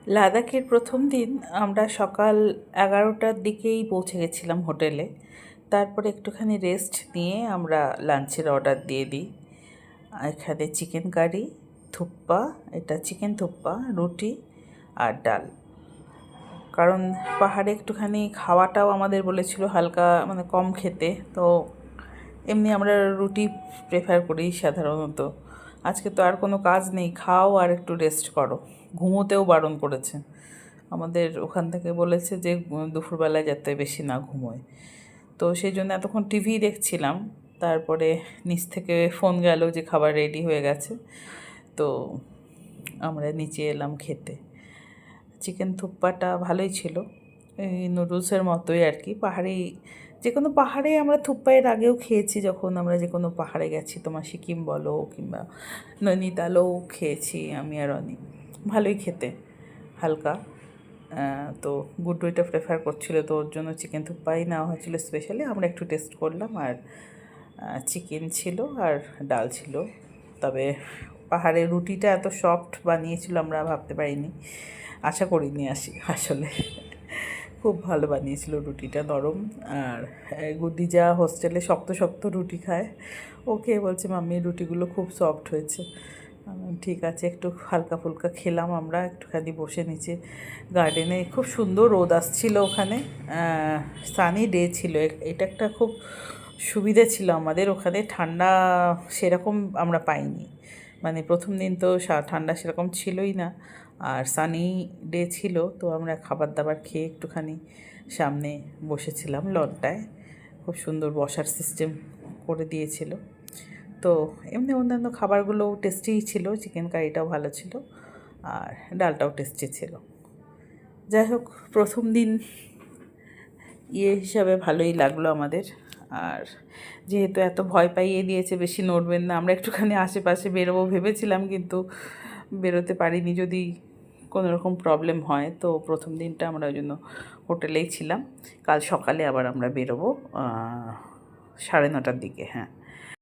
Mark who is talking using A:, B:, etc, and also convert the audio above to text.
A: লাদাখের প্রথম দিন আমরা সকাল 11টার দিকেই পৌঁছে গেছিলাম হোটেলে। তারপরে একটুখানি রেস্ট নিয়ে আমরা লাঞ্চের অর্ডার দিয়ে দিই। এখানে চিকেন কারি, থুপ্পা, এটা চিকেন থুপ্পা, রুটি আর ডাল। কারণ পাহাড়ে একটুখানি খাওয়াটাও আমাদের বলেছিল হালকা মানে কম খেতে, তো এমনি আমরা রুটি প্রেফার করি সাধারণত। আজকে তো আর কোনো কাজ নেই, খাও আর একটু রেস্ট করো। ঘুমোতেও বারণ করেছে আমাদের ওখান থেকে, বলেছে যে দুপুরবেলায় যাতে বেশি না ঘুমোয়। তো সেই জন্য এতক্ষণ টিভি দেখছিলাম। তারপরে নিচ থেকে ফোন গেল যে খাবার রেডি হয়ে গেছে, তো আমরা নিচে এলাম খেতে। চিকেন থুপ্পাটা ভালোই ছিল, এই নুডলসের মতোই আর কি। যে কোনো পাহাড়ে আমরা থুপ্পা এর আগেও খেয়েছি, যখন আমরা যে কোনো পাহাড়ে গেছি, তোমার সিকিম বলো কিংবা নৈনিতালও খেয়েছি আমি আর অনি। ভালোই খেতে, হালকা। তো গুড্ডু এটা প্রেফার করছিল, তো ওর জন্য চিকেন থুপ্পাই নেওয়া হয়েছিল স্পেশালি। আমরা একটু টেস্ট করলাম, আর চিকেন ছিল আর ডাল ছিল। তবে পাহাড়ের রুটিটা এত সফট বানিয়েছিল আমরা ভাবতে পারিনি, আশা করিনি আসলে। খুব ভালো বানিয়েছিল রুটিটা, নরম। আর গুড্ডি যা হোস্টেলে শক্ত শক্ত রুটি খায়, ওকে বলছে মাম্মি রুটিগুলো খুব সফট হয়েছে। ঠিক আছে, একটু হালকা ফুলকা খেলাম আমরা, একটুখানি বসে নিচে গার্ডেনে। খুব সুন্দর রোদ আসছিল ওখানে, সানি ডে ছিল। এটা একটা খুব সুবিধা ছিল আমাদের ওখানে, ঠান্ডা সেরকম আমরা পাইনি। মানে প্রথম দিন তো ঠান্ডা সেরকম ছিলই না, আর সানি ডে ছিল। তো আমরা খাবার দাবার খেয়ে একটুখানি সামনে বসেছিলাম লনটায়। খুব সুন্দর বসার সিস্টেম করে দিয়েছিল। তো এমনি অন্যান্য খাবারগুলোও টেস্টিই ছিল, চিকেন কারিটাও ভালো ছিল আর ডালটাও টেস্টি ছিল। যাই হোক, প্রথম দিন হিসাবে ভালোই লাগলো আমাদের। আর যেহেতু এত ভয় পাইয়ে দিয়েছে, বেশি নড়বেন না, আমরা একটুখানি আশেপাশে বেরোবো ভেবেছিলাম, কিন্তু বেরোতে পারিনি যদি কোনো রকম প্রবলেম হয়। তো প্রথম দিনটা আমরা ওই জন্য হোটেলেই ছিলাম। কাল সকালে আবার আমরা বেরোবো 9:30টার দিকে। হ্যাঁ।